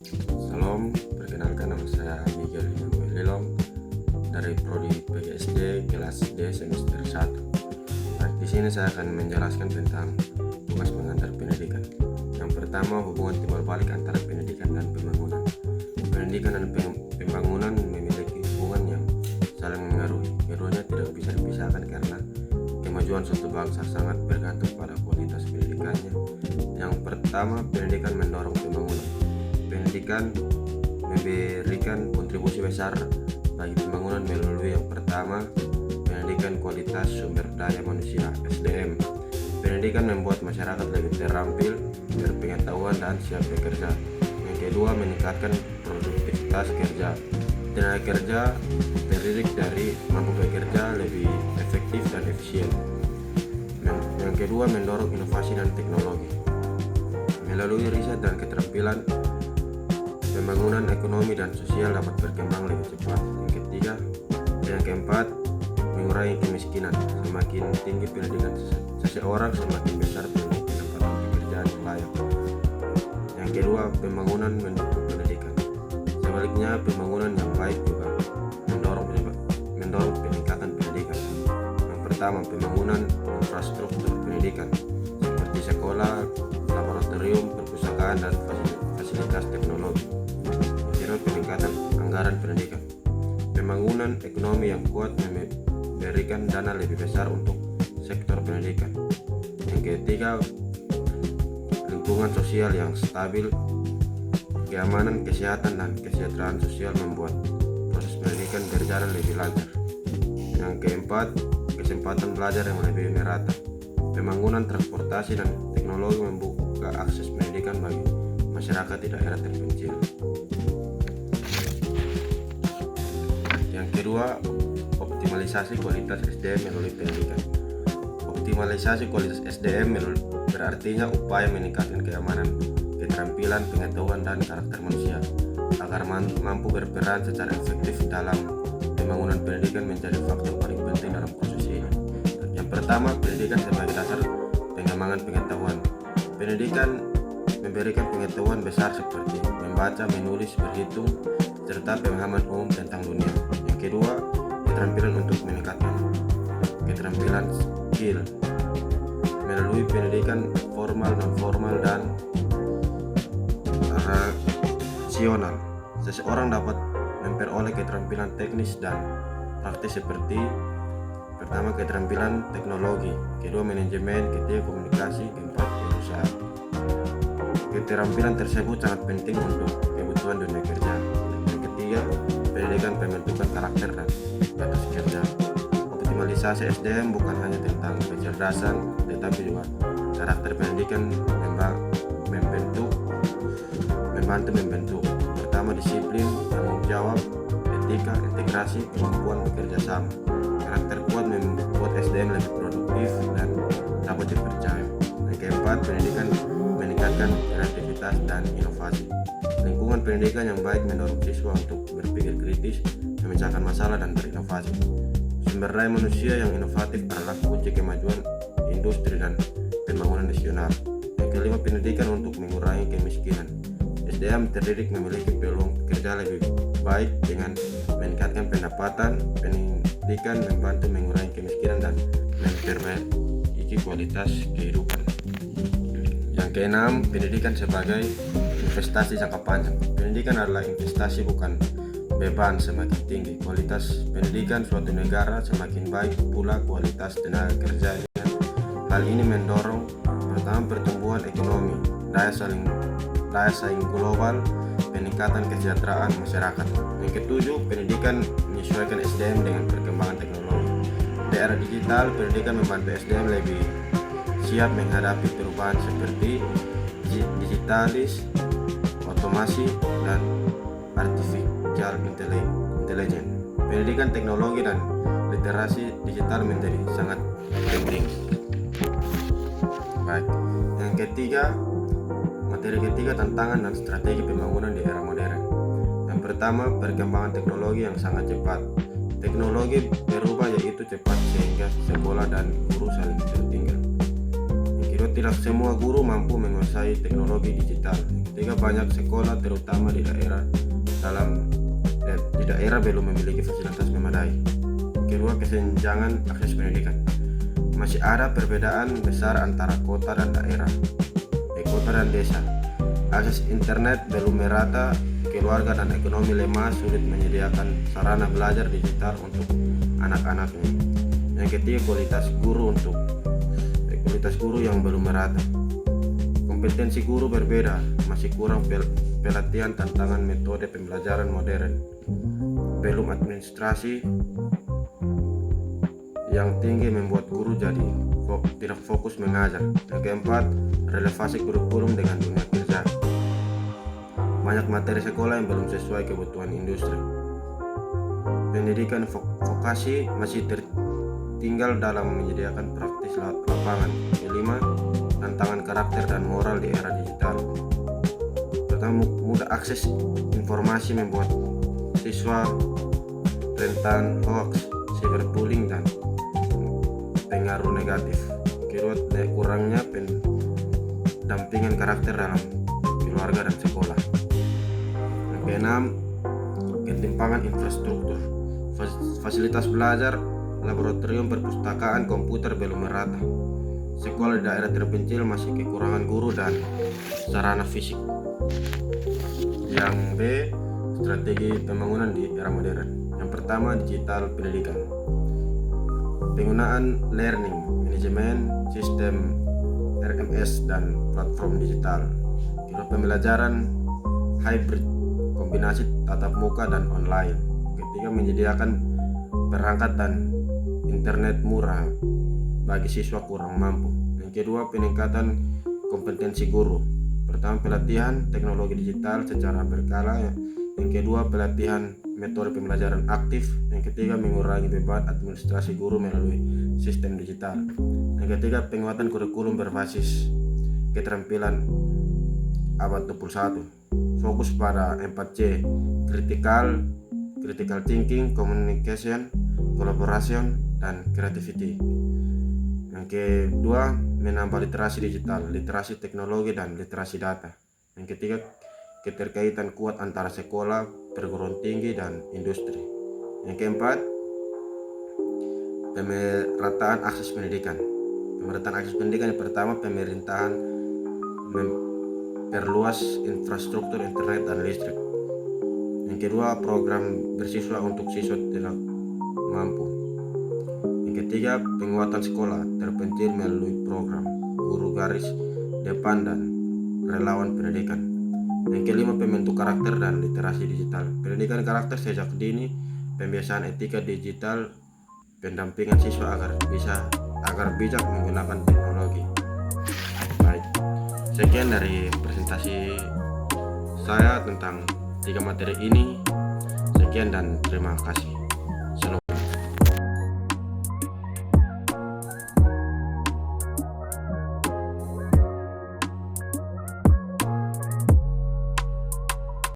Salam, perkenalkan nama saya Miguel Immanuel Lilong dari Prodi PGSD kelas D semester 1. Di sini saya akan menjelaskan tentang tugas pengantar pendidikan. Yang pertama, hubungan timbal balik antara pendidikan dan pembangunan. Pendidikan dan pembangunan memiliki hubungan yang saling mengaruhi. Keduanya tidak bisa dipisahkan karena kemajuan suatu bangsa sangat bergantung pada kualitas pendidikannya. Yang pertama, pendidikan mendorong pembangunan. Pendidikan memberikan kontribusi besar bagi pembangunan melalui yang pertama, pendidikan kualitas sumber daya manusia (SDM). Pendidikan membuat masyarakat lebih terampil, berpengetahuan dan siap bekerja. Yang kedua, meningkatkan produktivitas kerja. Tenaga kerja terdidik dari mampu bekerja lebih efektif dan efisien. Yang kedua, mendorong inovasi dan teknologi. Melalui riset dan keterampilan, pembangunan ekonomi dan sosial dapat berkembang lebih cepat. Yang keempat, mengurangi kemiskinan. Semakin tinggi pendidikan seseorang, semakin besar pendapatan pekerjaan yang layak. Yang kedua, pembangunan mendukung pendidikan. Sebaliknya, pembangunan yang baik juga mendorong peningkatan pendidikan. Yang pertama, pembangunan infrastruktur pendidikan seperti sekolah, laboratorium, perpustakaan, dan fasilitas teknologi. Kedua, peningkatan anggaran pendidikan. Pembangunan ekonomi yang kuat memberikan dana lebih besar untuk sektor pendidikan. Yang ketiga, lingkungan sosial yang stabil. Keamanan, kesehatan, dan kesejahteraan sosial membuat proses pendidikan berjalan lebih lancar. Yang keempat, kesempatan belajar yang lebih merata. Pembangunan transportasi dan teknologi membuka akses pendidikan bagi masyarakat di daerah terpencil. Yang kedua, optimalisasi kualitas SDM melalui pendidikan. Optimalisasi kualitas SDM berartinya upaya meningkatkan keamanan, keterampilan, pengetahuan, dan karakter manusia agar mampu berperan secara efektif dalam pembangunan pendidikan menjadi faktor paling penting dalam proses ini. Yang pertama, pendidikan sebagai dasar pengembangan pengetahuan. Pendidikan memberikan pengetahuan besar seperti membaca, menulis, berhitung, serta pemahaman umum tentang dunia. Yang kedua, keterampilan untuk meningkatkan keterampilan skill melalui pendidikan formal, non-formal, dan rasional. Seseorang dapat memperoleh keterampilan teknis dan praktis seperti pertama, keterampilan teknologi, kedua, manajemen, ketiga, komunikasi, keempat, perusahaan. Keterampilan tersebut sangat penting untuk kebutuhan dunia kerja. Yang ketiga, pendidikan pembentukan karakter dan batas kerja. Optimalisasi SDM bukan hanya tentang kecerdasan, tetapi juga karakter. Pendidikan membantu membentuk pertama, disiplin, tanggung jawab, etika, integrasi, kemampuan bekerja sama. Karakter kuat membuat SDM lebih produktif dan dapat dipercaya. Yang keempat, pendidikan meningkatkan kreativitas dan inovasi. Lingkungan pendidikan yang baik mendorong siswa untuk berpikir kritis, memecahkan masalah, dan berinovasi. Sumber daya manusia yang inovatif adalah kunci kemajuan industri dan pembangunan nasional. Yang kelima, pendidikan untuk mengurangi kemiskinan. SDM terdidik memiliki peluang kerja lebih baik dengan meningkatkan pendapatan. Pendidikan membantu mengurangi kemiskinan dan memperbaiki kualitas kehidupan. Yang keenam, pendidikan sebagai investasi jangka panjang. Pendidikan adalah investasi, bukan beban. Semakin tinggi kualitas pendidikan suatu negara, semakin baik pula kualitas tenaga kerjanya. Hal ini mendorong pertama, pertumbuhan ekonomi, daya saing global, peningkatan kesejahteraan masyarakat. Yang ketujuh, pendidikan menyesuaikan SDM dengan perkembangan teknologi. Di era digital, pendidikan membantu SDM lebih siap menghadapi perubahan seperti digitalis, otomasi, dan artificial intelligence. Pendidikan teknologi dan literasi digital menjadi sangat penting. Baik. Yang ketiga, materi ketiga, tantangan dan strategi pembangunan di era modern. Yang pertama, perkembangan teknologi yang sangat cepat. Teknologi berubah yaitu cepat sehingga sekolah dan guru saling tertinggal. Yang kedua, kedua, tidak semua guru mampu menguasai teknologi digital. Ketiga, banyak sekolah terutama di daerah belum memiliki fasilitas memadai. Kedua, kesenjangan akses pendidikan. Masih ada perbedaan besar antara kota dan daerah, kota dan desa. Akses internet belum merata, keluarga dan ekonomi lemah sulit menyediakan sarana belajar digital untuk anak-anaknya. Yang ketiga, kualitas guru yang belum merata. Kompetensi guru berbeda, masih kurang pelatihan tantangan metode pembelajaran modern. Belum administrasi yang tinggi membuat guru jadi tidak fokus mengajar. Yang keempat, relevansi kurikulum dengan dunia kerja. Banyak materi sekolah yang belum sesuai kebutuhan industri. Pendidikan vokasi masih tertinggal dalam menyediakan praktis lapangan. Kelima, tantangan karakter dan moral di era digital. Pertama, mudah akses informasi membuat siswa rentan hoax, cyberbullying dan pengaruh negatif. Kedua, kurangnya pendampingan karakter dalam keluarga dan sekolah. Yang keenam, ketimpangan infrastruktur. Fasilitas belajar, laboratorium, perpustakaan, komputer belum merata. Sekolah di daerah terpencil masih kekurangan guru dan sarana fisik. Yang B, strategi pembangunan di era modern. Yang pertama, digital pendidikan. Penggunaan learning, manajemen, sistem RMS dan platform digital. Kedua, pembelajaran hybrid, kombinasi tatap muka dan online. Ketiga, menyediakan perangkat dan internet murah bagi siswa kurang mampu. Yang kedua, peningkatan kompetensi guru. Pertama, pelatihan teknologi digital secara berkala. Yang kedua, pelatihan metode pembelajaran aktif. Yang ketiga, mengurangi beban administrasi guru melalui sistem digital. Yang ketiga, penguatan kurikulum berbasis keterampilan abad 21. Fokus pada 4C, critical thinking, communication, collaboration, dan creativity. Yang kedua, menambah literasi digital, literasi teknologi, dan literasi data. Yang ketiga, keterkaitan kuat antara sekolah, perguruan tinggi, dan industri. Yang keempat, pemerataan akses pendidikan. Pemerataan akses pendidikan yang pertama, pemerintahan memperluas infrastruktur internet dan listrik. Yang kedua, program bersiswa untuk siswa tidak mampu. Yang ketiga, penguatan sekolah terpencil melalui program guru garis depan dan relawan pendidikan. Yang kelima, pembentuk karakter dan literasi digital. Pendidikan karakter sejak dini, pembiasaan etika digital, pendampingan siswa agar bijak menggunakan teknologi. Baik, sekian dari presentasi saya tentang 3 materi ini. Sekian dan terima kasih.